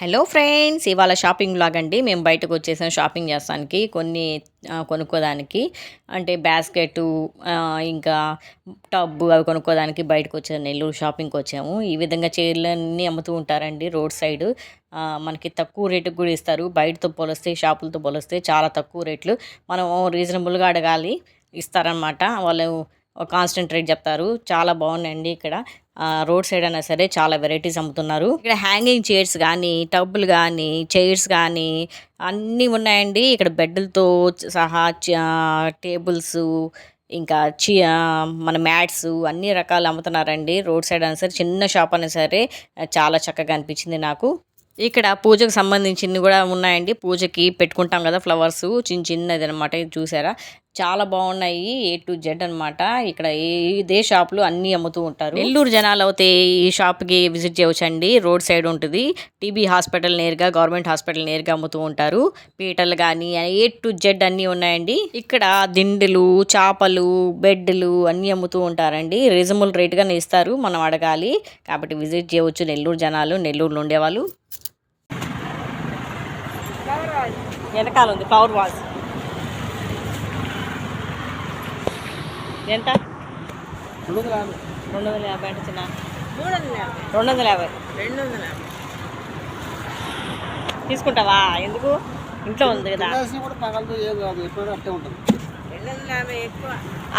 Hello friends, ఇవాళ shopping blog అండి. మేము బయటకు వచ్చేసాం షాపింగ్ చేస్తానికి, కొన్ని కొనుక్కోదానికి. అంటే బాస్కెట్, ఇంకా టబ్బు అవి కొనుక్కోదానికి బయటకు వచ్చాము. నెల్లూరు షాపింగ్కి వచ్చాము. ఈ విధంగా చీరలన్నీ అమ్ముతూ ఉంటారండి రోడ్ సైడ్. మనకి తక్కువ రేటుకి కూడా ఇస్తారు. బయటతో పోలిస్తే, షాపులతో పోలిస్తే చాలా తక్కువ రేట్లు. మనం రీజనబుల్గా అడగాలి, ఇస్తారనమాట. వాళ్ళు కాన్స్టెంట్ రేట్ చెప్తారు. చాలా బాగున్నాయండి ఇక్కడ. రోడ్ సైడ్ అయినా సరే చాలా వెరైటీస్ అమ్ముతున్నారు. ఇక్కడ హ్యాంగింగ్ చైర్స్ కానీ, టబ్బులు కానీ, చైర్స్ కానీ అన్నీ ఉన్నాయండి. ఇక్కడ బెడ్లతో సహా టేబుల్స్, ఇంకా మన మ్యాట్స్ అన్ని రకాలు అమ్ముతున్నారండి. రోడ్ సైడ్ అయినా సరే, చిన్న షాప్ అయినా సరే చాలా చక్కగా అనిపించింది నాకు. ఇక్కడ పూజకు సంబంధించినవి కూడా ఉన్నాయండి. పూజకి పెట్టుకుంటాం కదా ఫ్లవర్స్, చిన్నది అనమాట. ఇది చూసారా, చాలా బాగున్నాయి. A to Z అనమాట. ఇక్కడ ఇదే షాప్లో అన్నీ అమ్ముతూ ఉంటారు. నెల్లూరు జనాలు అయితే ఈ షాప్కి విజిట్ చేయవచ్చండి. రోడ్ సైడ్ ఉంటుంది. టీబీ హాస్పిటల్ నేరుగా, గవర్నమెంట్ హాస్పిటల్ నేరుగా అమ్ముతూ ఉంటారు. పీటలు కానీ A to Z అన్నీ ఉన్నాయండి. ఇక్కడ దిండులు, చాపలు, బెడ్లు అన్నీ అమ్ముతూ ఉంటారండి. రీజనబుల్ రేట్గానే ఇస్తారు, మనం అడగాలి. కాబట్టి విజిట్ చేయవచ్చు నెల్లూరు జనాలు, నెల్లూరులో ఉండేవాళ్ళు. వెనకాల ఉంది ఫ్లవర్ వాజ్. ఎంత? 250 అంటే చిన్న 250 తీసుకుంటావా? ఎందుకు, ఇంట్లో ఉంది కదా.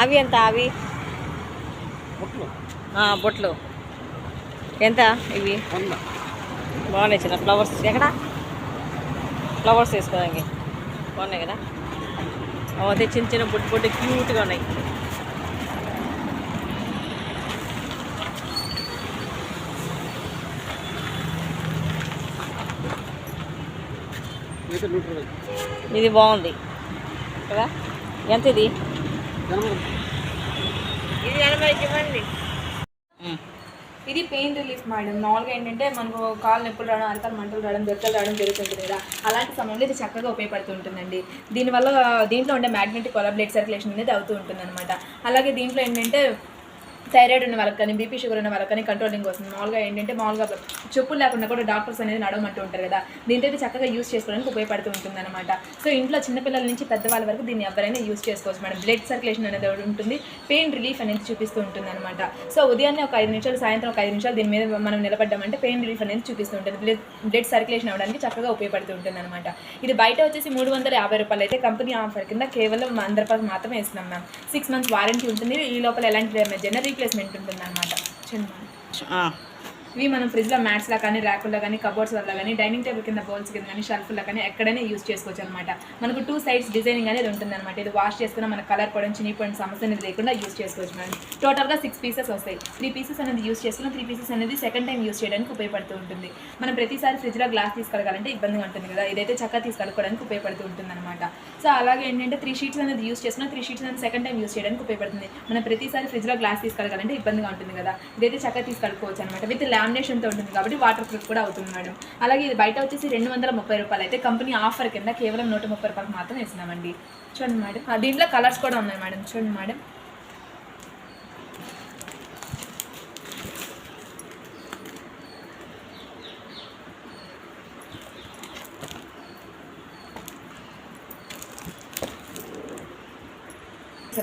అవి ఎంత? అవి బొట్లు ఎంత? ఇవి బాగున్నాయి. చిన్న ఫ్లవర్స్ ఎక్కడ? ఫ్లవర్స్ వేసుకోదానికి బాగున్నాయి కదా. అదే చిన్న చిన్న బొట్టు క్యూట్గా ఉన్నాయి. ఇది బాగుంది కదా. ఎంత ఇది? ఇది పెయిన్ రిలీఫ్ మేడం. మామూలుగా ఏంటంటే మనకు కాళ్ళు నొప్పులు రావడం, అరకాలు మంటలు రావడం, దొరకలు రావడం జరుగుతుంటుంది కదా. అలాంటి సమయంలో ఇది చక్కగా ఉపయోగపడుతుంటుందండి. దీనివల్ల దీంట్లో ఉండే మ్యాగ్నెటిక్ బ్లడ్ సర్క్యులేషన్ అనేది అవుతూ ఉంటుంది అనమాట. అలాగే దీంట్లో ఏంటంటే థైరాయిడ్ ఉన్న వాళ్ళకి కానీ, బీపీ షుగర్ ఉన్న వాళ్ళకి కానీ కంట్రోలింగ్ వస్తుంది. మామూలుగా చెప్పులు లేకుండా కూడా డాక్టర్స్ అనేది నడవమంటూ ఉంటారు కదా. దీంతో అయితే చక్కగా యూస్ చేసుకోవడానికి ఉపయోగపడుతూ ఉంటుంది అనమాట. సో ఇంట్లో చిన్నపిల్లల నుంచి పెద్దవాళ్ళ వరకు దీన్ని ఎవరైనా యూస్ చేసుకోవచ్చు మేడం. బ్లడ్ సర్క్యులేషన్ అనేది ఉంటుంది, పెయిన్ రిలీఫ్ అనేది చూపిస్తూ ఉంటుంది అనమాట. సో ఉదయాన్నే ఒక 5 నిమిషాలు, సాయంత్రం ఒక 5 నిమిషాలు దీని మీద మనం నిలబడ్డామంటే పెయిన్ రిలీఫ్ అనేది చూపిస్తూ ఉంటుంది. బ్లడ్ సర్క్యులేషన్ అవ్వడానికి చక్కగా ఉపయోగపడుతూ ఉంటుంది అనమాట. ఇది బయట వచ్చేసి 350 రూపాయలు అయితే కంపెనీ ఆఫర్ కింద కేవలం 100 రూపాయలు మాత్రమే ఇస్తున్నాం మ్యామ్. 6 months వారంటీ ఉంటుంది. ఈ లోపల ఎలాంటి డ్యామేజ్ అయినా రీప్లేస్మెంట్ ఉంటుంది అనమాట. ఇవి మనం ఫ్రిడ్జ్లో మ్యాట్స్లో కానీ, ర్యాకుల్లో కానీ, కబోర్డ్స్ వల్ల కానీ, డైనింగ్ టేబుల్ కింద బౌల్స్ కింద కానీ, షెల్ఫ్లో కానీ ఎక్కడైనా యూస్ చేసుకోవచ్చు అనమాట. మనకు 2 sides డిజైనింగ్ అనేది ఉంటుంది అనమాట. ఇది వాష్ చేసుకున్న మన కలర్ పడడం, చినిపోయిన సమస్య అనేది లేకుండా యూస్ చేసుకోవచ్చు మేడం. టోటల్గా 6 pieces వస్తాయి. 3 pieces అనేది యూస్ చేసుకున్న 3 pieces అనేది సెకండ్ టైం యూస్ చేయడానికి ఉపయోగపడుతూ ఉంటుంది. మనం ప్రతిసారి ఫ్రిడ్జ్లో గ్లాస్ తీసుకెళ్ళాలంటే ఇబ్బందిగా ఉంటుంది కదా. ఇదైతే చక్కగా తీసుకెళ్ళడానికి ఉపయోగపడుతూ ఉంటుంది అనమాట. సో అలాగే ఏంటంటే 3 sheets అనేది యూస్ చేసుకున్న 3 sheets అనేది సెకండ్ టైం యూస్ చేయడానికి ఉపయోగపడుతుంది. మనం ప్రతిసారి ఫ్రిడ్జ్లో గ్లాస్ తీసుకెళ్ళాలంటే ఇబ్బందిగా ఉంటుంది కదా. ఇదైతే చక్కగా తీసుకెళ్ళుకోవచ్చు అనమాట. విత్ లామినేషన్తో ఉంటుంది కాబట్టి వాటర్ ప్రూఫ్ కూడా అవుతుంది మేడం. అలాగే ఇది బయట వచ్చేసి 230 రూపాయలు అయితే కంపెనీ ఆఫర్ కింద కేవలం 130 రూపాయలకు మాత్రం ఇస్తున్నామండి. చూడండి మేడం, దీంట్లో కలర్స్ కూడా ఉన్నాయి మేడం. చూడండి మేడం,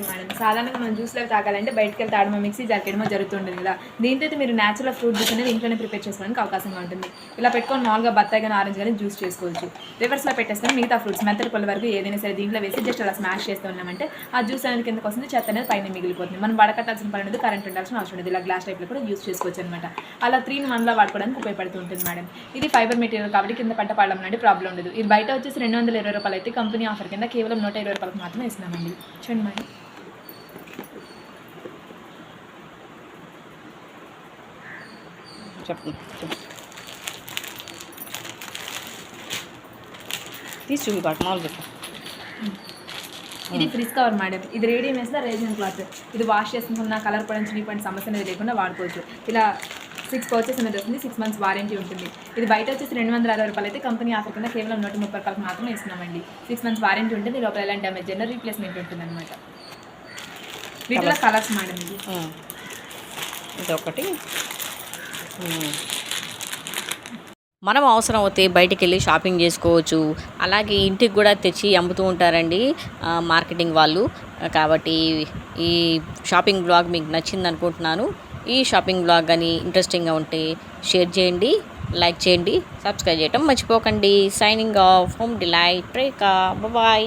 మేడం. సాధారణంగా మనం జ్యూస్లో తాగాలంటే బయటకు వెళ్ళి తాగడమో, మిక్సీ జాకెడమో జరుగుతుంటుంది కదా. దీంతో అయితే మీరు న్యాచురల్ ఫ్రూట్ జ్యూస్ అనేది ఇంట్లోనే ప్రిపేర్ చేసుకోవడానికి అవకాశంగా ఉంటుంది. ఇలా పెట్టుకొని మామూలుగా బత్తాయి కానీ, ఆరెంజ్ కానీ జ్యూస్ చేసుకోవచ్చు. రివర్స్లో పెట్టేస్తాం మిగతా ఫ్రూట్స్ మెత్తటి పళ్ళ వరకు ఏదైనా సరే దీంట్లో వేసి జస్ట్ అలా స్మాష్ చేస్తూ ఉన్నామంటే ఆ జ్యూస్ అనేది కిందకు వస్తుంది, చెత్త అనేది పైన మిగిలిపోతుంది. మనం వడకట్టాల్సిన పని అనేది, కరెంట్ ఉండాల్సిన అవసరం లేదు. ఇలా గ్లాస్ టైప్లో కూడా యూస్ చేసుకోవచ్చు అనమాట. అలా 3 in 1 వాడుకోవడానికి ఉపయోగపడుతూ ఉంటుంది మేడం. ఇది ఫైబర్ మెటీరియల్ కాబట్టి కింద పట్ట పడడం లాంటి ప్రాబ్లం ఉండదు. ఇది బయట వచ్చేసి 220 రూపాయలు అయితే కంపెనీ ఆఫర్ కింద కేవలం 120 రూపాయలకు మాత్రమే ఇస్తున్నామండి. చూడండి మేడం, తీసి చూపి బాగా మామూలుగా. ఇది ఫ్రిజ్ కవర్ మేడం. ఇది రేడియం వేసిన రేజిన్ క్లాత్. ఇది వాష్ చేసుకున్న కలర్ పడిన చినిపోయిన సమస్య అనేది లేకుండా వాడుకోవచ్చు. ఇలా 6 pouches అనేది వస్తుంది. 6 months వారంటీ ఉంటుంది. ఇది బయట వచ్చేసి 260 రూపాయలు అయితే కంపెనీ ఆఫర్ కింద కేవలం 130 రూపాయలకు మాత్రమే ఇస్తున్నామండి. 6 months వారంటీ ఉంటుంది. లోపల ఎలాంటి డ్యామేజ్ అయినా రీప్లేస్మెంట్ ఉంటుంది అనమాట. వీటిలో కలర్స్ మేడం. ఇది ఒకటి మనం అవసరం అవుతే బయటికి వెళ్ళి షాపింగ్ చేసుకోవచ్చు. అలాగే ఇంటికి కూడా తెచ్చి అమ్ముతూ ఉంటారండి మార్కెటింగ్ వాళ్ళు. కాబట్టి ఈ షాపింగ్ బ్లాగ్ మీకు నచ్చింది అనుకుంటున్నాను. ఈ షాపింగ్ బ్లాగ్ కానీ ఇంట్రెస్టింగ్గా ఉంటే షేర్ చేయండి, లైక్ చేయండి, సబ్స్క్రైబ్ చేయటం మర్చిపోకండి. సైనింగ్ ఆఫ్, హోమ్ డిలైట్ రేఖా. బాయ్.